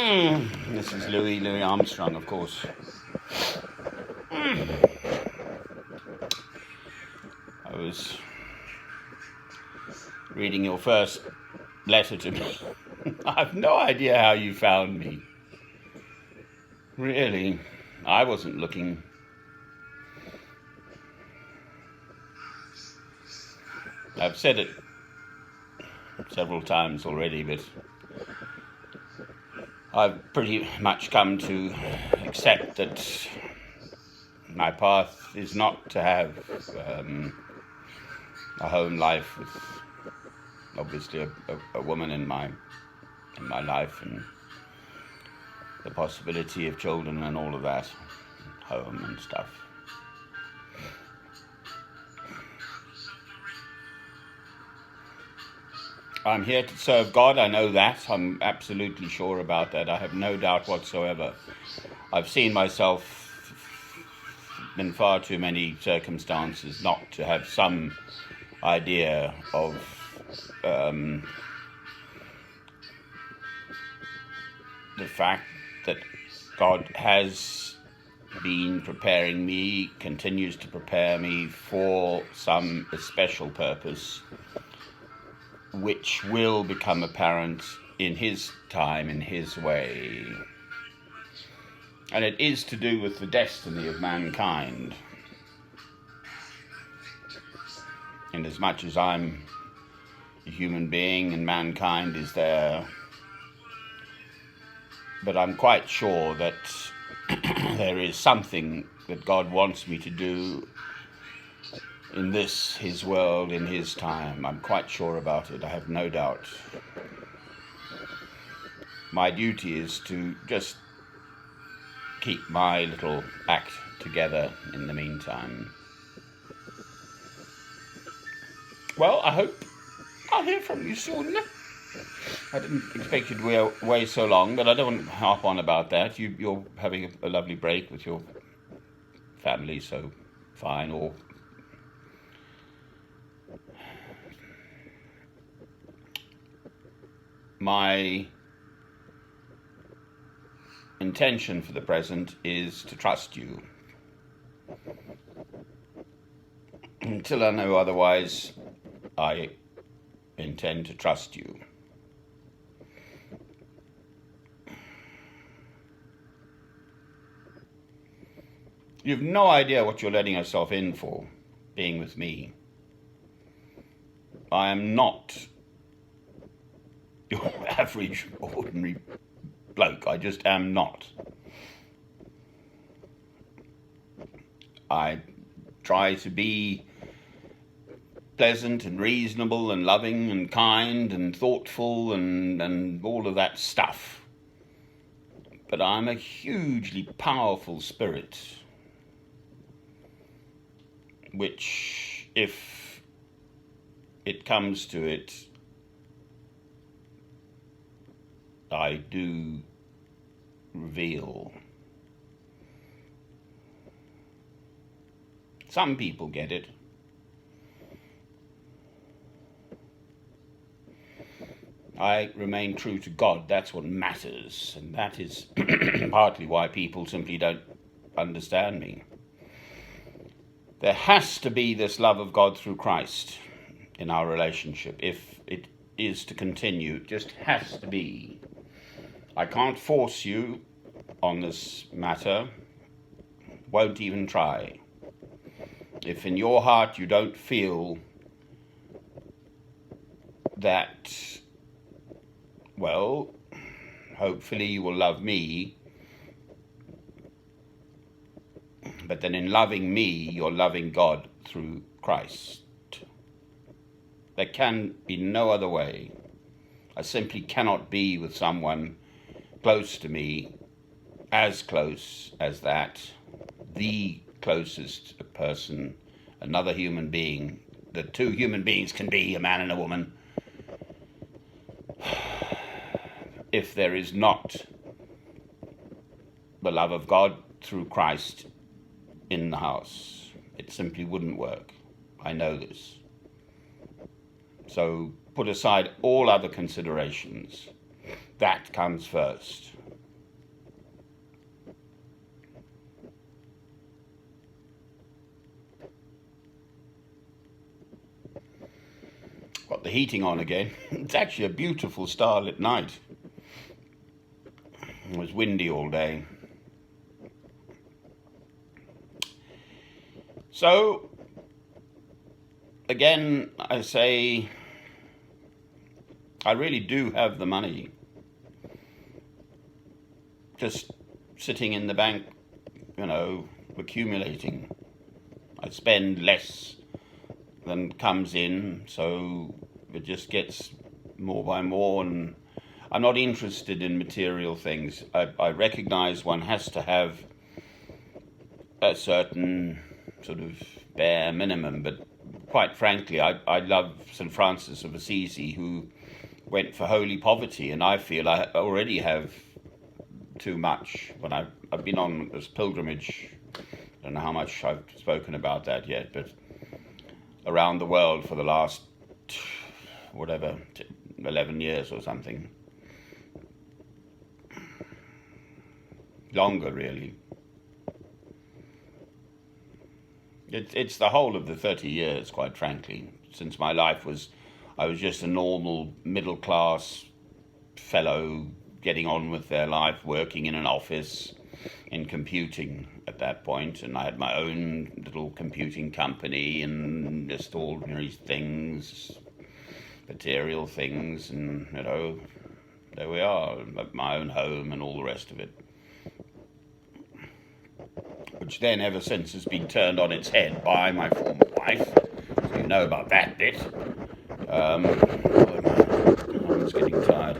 This is Louis Armstrong, of course. I was reading your first letter to me. I have no idea how you found me. Really, I wasn't looking. I've said it several times already, but I've pretty much come to accept that my path is not to have a home life with obviously a woman in my life, and the possibility of children and all of that, home and stuff. I'm here to serve God, I know that. I'm absolutely sure about that. I have no doubt whatsoever. I've seen myself in far too many circumstances not to have some idea of the fact that God has been preparing me, continues to prepare me for some special purpose, which will become apparent in His time, in His way. And it is to do with the destiny of mankind. And as much as I'm a human being and mankind is there, but I'm quite sure that there is something that God wants me to do in this, His world, in His time. I'm quite sure about it. I have no doubt. My duty is to just keep my little act together in the meantime. Well, I hope I'll hear from you soon. I didn't expect you to be away so long, but I don't want to harp on about that. You're having a lovely break with your family, so fine. Or my intention for the present is to trust you. Until I know otherwise, I intend to trust you. You've no idea what you're letting yourself in for, being with me. I am not your average, ordinary bloke. I just am not. I try to be pleasant and reasonable and loving and kind and thoughtful and all of that stuff. But I'm a hugely powerful spirit, which, if it comes to it, I do reveal. Some people get it. I remain true to God. That's what matters. And that is partly why people simply don't understand me. There has to be this love of God through Christ in our relationship. If it is to continue, it just has to be. I can't force you on this matter. Won't even try. If in your heart you don't feel that, well, hopefully you will love me, but then in loving me, you're loving God through Christ. There can be no other way. I simply cannot be with someone close to me, as close as that, the closest person, another human being, that two human beings can be, a man and a woman, if there is not the love of God through Christ in the house. It simply wouldn't work. I know this. So put aside all other considerations. That comes first. got the heating on again. It's actually a beautiful starlit night. It was windy all day. So, again, I say, I really do have the money. Just sitting in the bank, accumulating. I spend less than comes in, so it just gets more by more, and I'm not interested in material things. I recognize one has to have a certain sort of bare minimum, but quite frankly, I love St. Francis of Assisi, who went for holy poverty, and I feel I already have too much. When I've been on this pilgrimage, I don't know how much I've spoken about that yet, but around the world for the last 11 years or something. Longer, really. It's the whole of the 30 years, quite frankly, since my life I was just a normal middle class fellow getting on with their life, working in an office in computing at that point, and I had my own little computing company and just ordinary things, material things, and there we are, my own home and all the rest of it, which then ever since has been turned on its head by my former wife. So you know about that bit. I'm just getting tired.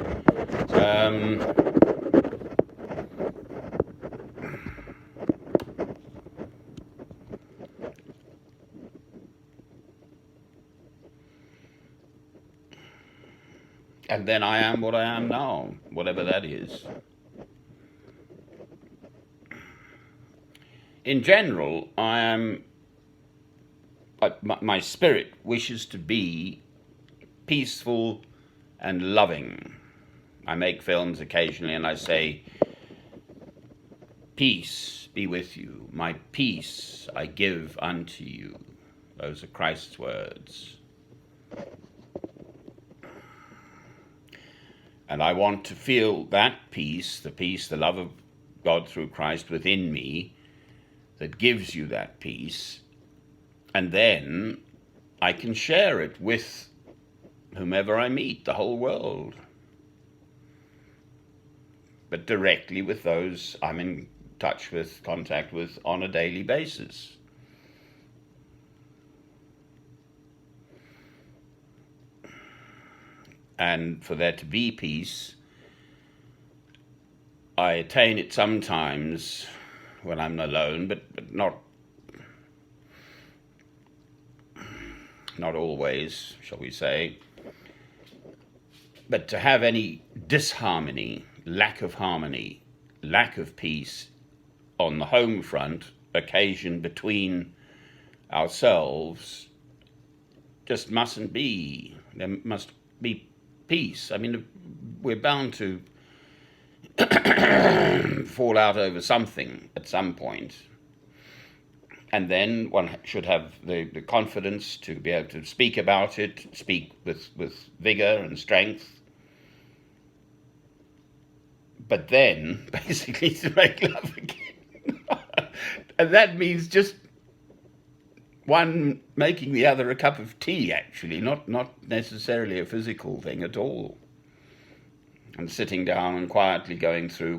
And then I am what I am now, whatever that is. In general, my spirit wishes to be peaceful and loving. I make films occasionally and I say, peace be with you. My peace I give unto you. Those are Christ's words. And I want to feel that peace, the love of God through Christ within me, that gives you that peace, and then I can share it with whomever I meet, the whole world, but directly with those I'm in contact with on a daily basis. And for there to be peace, I attain it sometimes when I'm alone, but not always, shall we say. But to have any disharmony, lack of harmony, lack of peace on the home front, occasion between ourselves, just mustn't be. There must be peace. I mean, we're bound to fall out over something at some point. And then one should have the confidence to be able to speak about it, speak with vigor and strength. But then, basically, to make love again. And that means just one making the other a cup of tea, actually, not necessarily a physical thing at all. And sitting down and quietly going through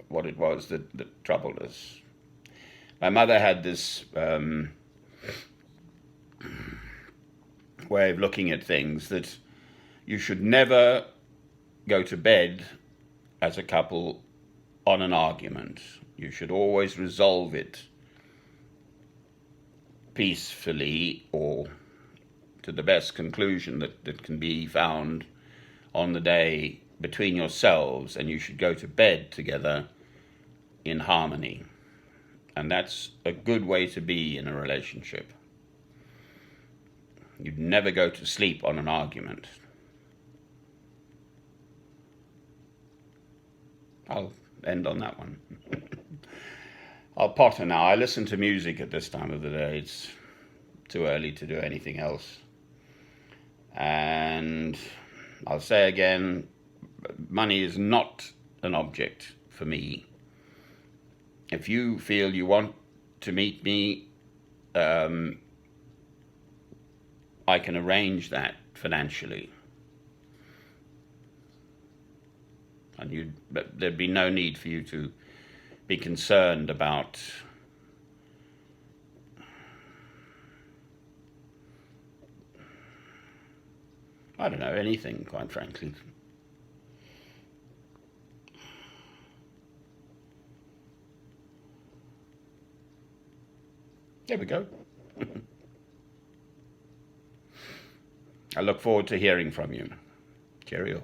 what it was that troubled us. My mother had this way of looking at things, that you should never go to bed as a couple on an argument. You should always resolve it peacefully, or to the best conclusion that can be found on the day between yourselves, and you should go to bed together in harmony. And that's a good way to be in a relationship. You'd never go to sleep on an argument. I'll end on that one. I'll potter now. I listen to music at this time of the day. It's too early to do anything else. And I'll say again, money is not an object for me. If you feel you want to meet me, I can arrange that financially. And there'd be no need for you to be concerned about I don't know, anything, quite frankly. There we go. I look forward to hearing from you. Cheerio.